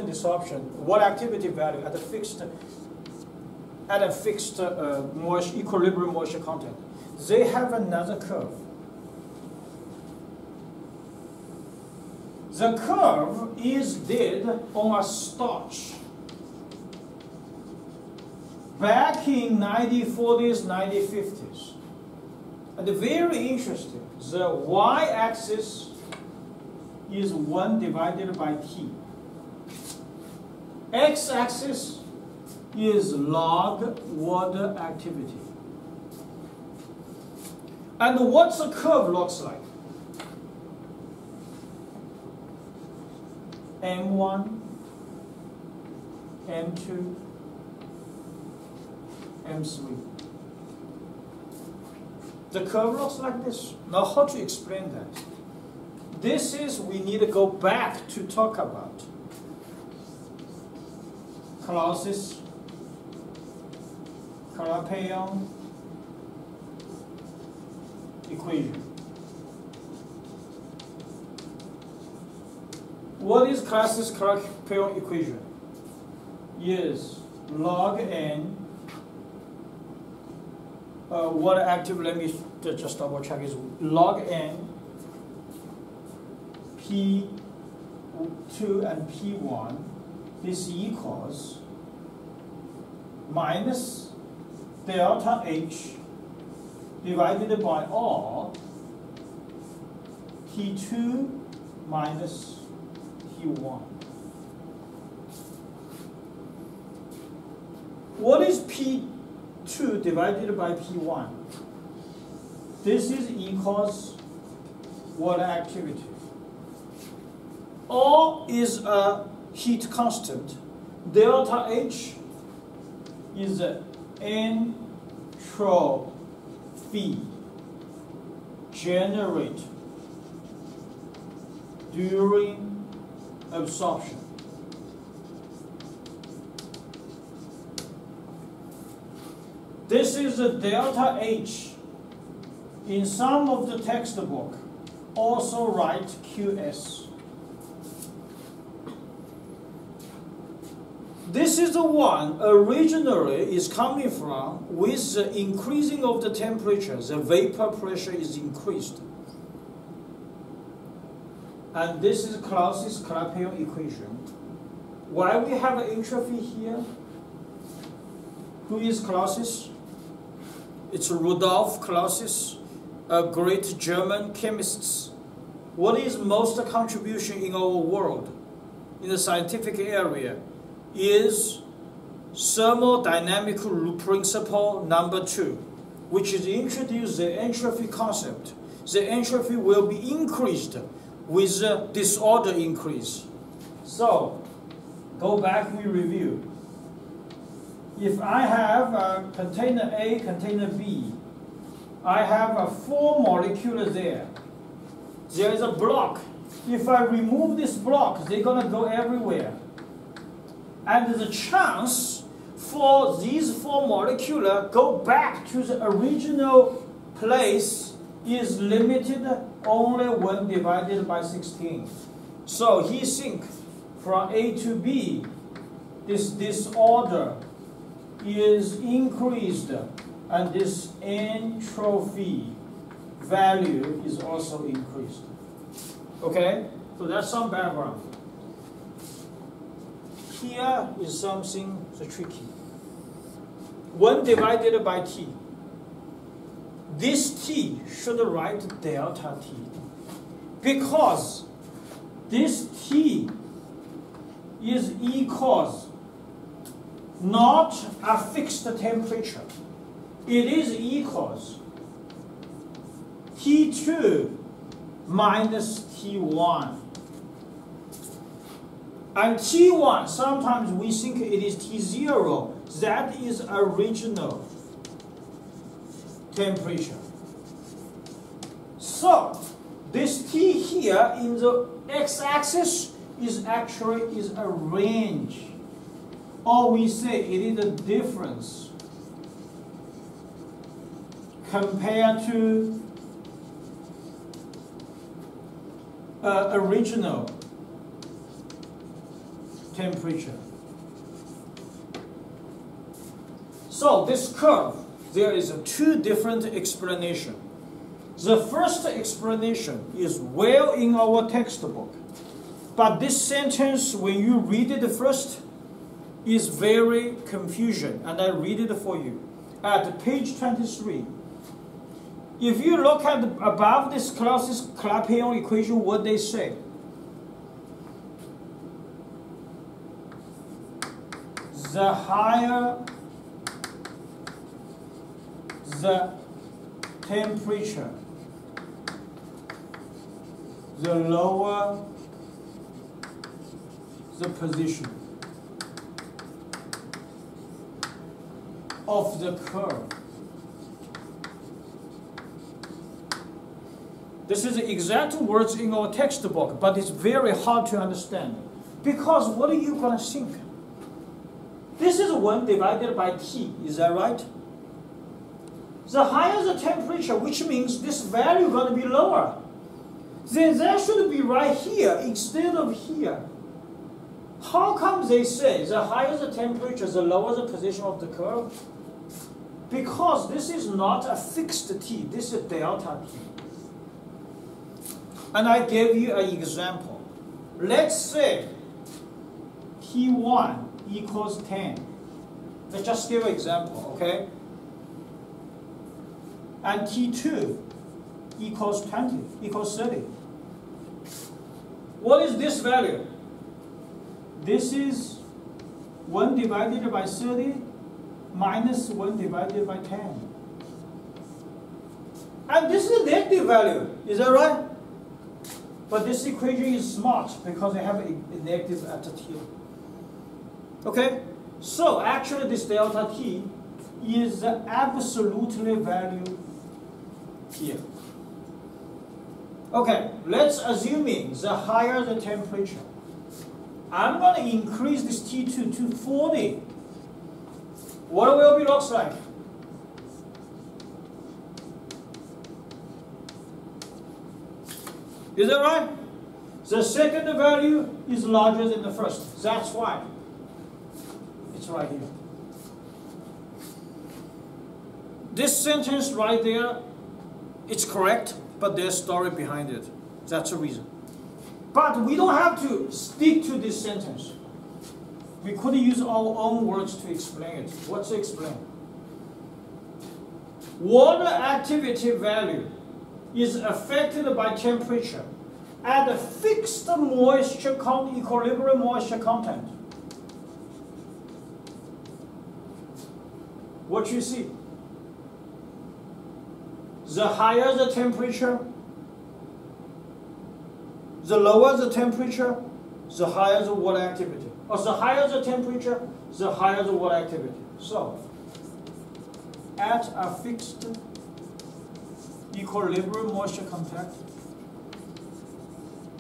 desorption, water activity value at a fixed moisture, equilibrium moisture content. They have another curve. The curve is did on a starch. Back in 1940s, 1950s. And very interesting, the y-axis is 1 divided by t. X-axis is log water activity. And what the curve looks like? M1, M2, M3. The curve looks like this. Now how to explain that? This is, we need to go back to talk about Clausius, Clapeyron equation. What is Clausius-Clapeyron equation? Is log n water active, let me just double check, is log n P2 and P1, this equals minus delta H divided by R P2 minus P1. What is P2 divided by P1? This is equals water activity. R is a heat constant. Delta H is entropy generated during absorption. This is the delta H. In some of the textbook, also write QS. This is the one originally is coming from with the increasing of the temperature, the vapor pressure is increased. And this is Clausius-Clapeyron equation. Why we have an entropy here? Who is Clausius? It's Rudolf Clausius, a great German chemist. What is most contribution in our world, in the scientific area, is thermodynamic principle number 2, which is introduced the entropy concept. The entropy will be increased with the disorder increase. So, go back, we review. If I have a container A, container B, I have 4 molecules there. There is a block. If I remove this block, they're going to go everywhere. And the chance for these 4 molecules go back to the original place is limited only 1 divided by 16. So he thinks from A to B, this disorder is increased, and this entropy value is also increased. Okay? So that's some background. Here is something tricky. 1 divided by T. This T should write delta T, because this T is equals not a fixed temperature. It is equals T2 minus T1. And T1, sometimes we think it is T0. That is original temperature. So, this T here in the x-axis is actually a range. Or we say it is a difference compared to original temperature. So this curve, there is two different explanations. The first explanation is well in our textbook, but this sentence, when you read it first, is very confusing, and I read it for you. At page 23, if you look at above this Clapeyron equation, what they say. The higher the temperature, the lower the position of the curve. This is the exact words in our textbook, but it's very hard to understand. Because what are you going to think? This is 1 divided by T, is that right? The higher the temperature, which means this value is going to be lower. Then that should be right here instead of here. How come they say the higher the temperature, the lower the position of the curve? Because this is not a fixed T, this is delta T. And I gave you an example. Let's say T1 equals 10. Let's just give an example, okay? And T2 equals 20, equals 30. What is this value? This is 1 divided by 30 minus 1 divided by 10. And this is a negative value, is that right? But this equation is smart because they have a negative at T. Okay? So actually this delta T is the absolutely value here. Okay, let's assuming the higher the temperature. I'm going to increase this T2 to 40. What will it look like? Is that right? The second value is larger than the first. That's why it's right here. This sentence right there, it's correct, but there's a story behind it. That's the reason. But we don't have to stick to this sentence. We could use our own words to explain it. What's to explain? Water activity value is affected by temperature at a fixed moisture equilibrium moisture content. What you see? The higher the temperature, the lower the temperature, the higher the water activity. Or the higher the temperature, the higher the water activity. So, at a fixed equilibrium moisture content,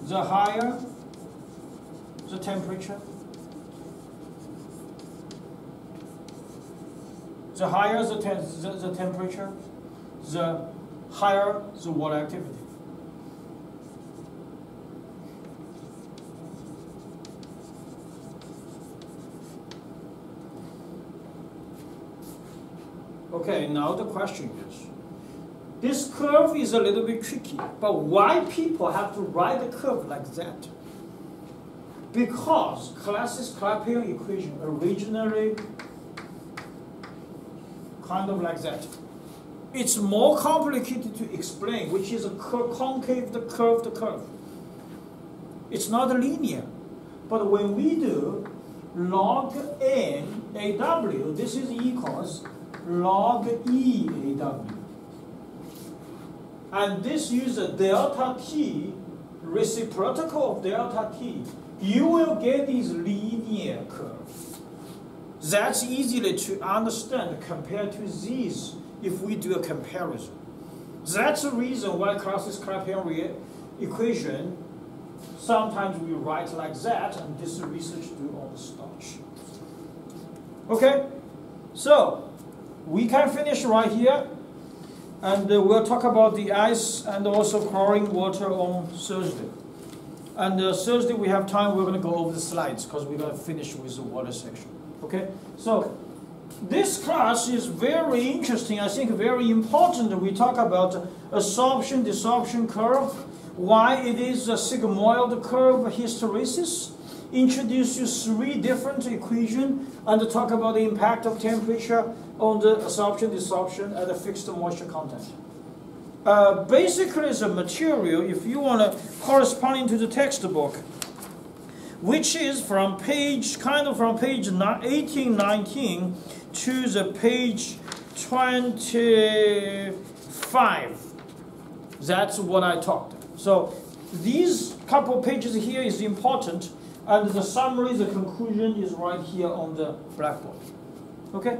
the higher the temperature, the higher the temperature, the higher the water activity. Okay, now the question is, this curve is a little bit tricky, but why people have to write the curve like that? Because Clapeyron equation originally kind of like that. It's more complicated to explain, which is a concave, the curve. It's not linear. But when we do log n AW, this is equals log E AW. And this uses delta T, reciprocal of delta T. You will get these linear curves. That's easily to understand compared to these if we do a comparison. That's the reason why Clapeyron equation, sometimes we write like that, and this research do all the starch. Okay, so we can finish right here, and we'll talk about the ice and also chlorine water on Thursday. And Thursday we have time, we're going to go over the slides because we're going to finish with the water section. Okay? So this class is very interesting, I think very important. We talk about absorption, desorption curve, why it is a sigmoid curve hysteresis, introduce you 3 different equations, and talk about the impact of temperature on the absorption, desorption, and the fixed moisture content. Basically, it's a material, if you want to, corresponding to the textbook, which is from page, from page 1819 to the page 25. That's what I talked. So these couple pages here is important, and the summary, the conclusion is right here on the blackboard. Okay?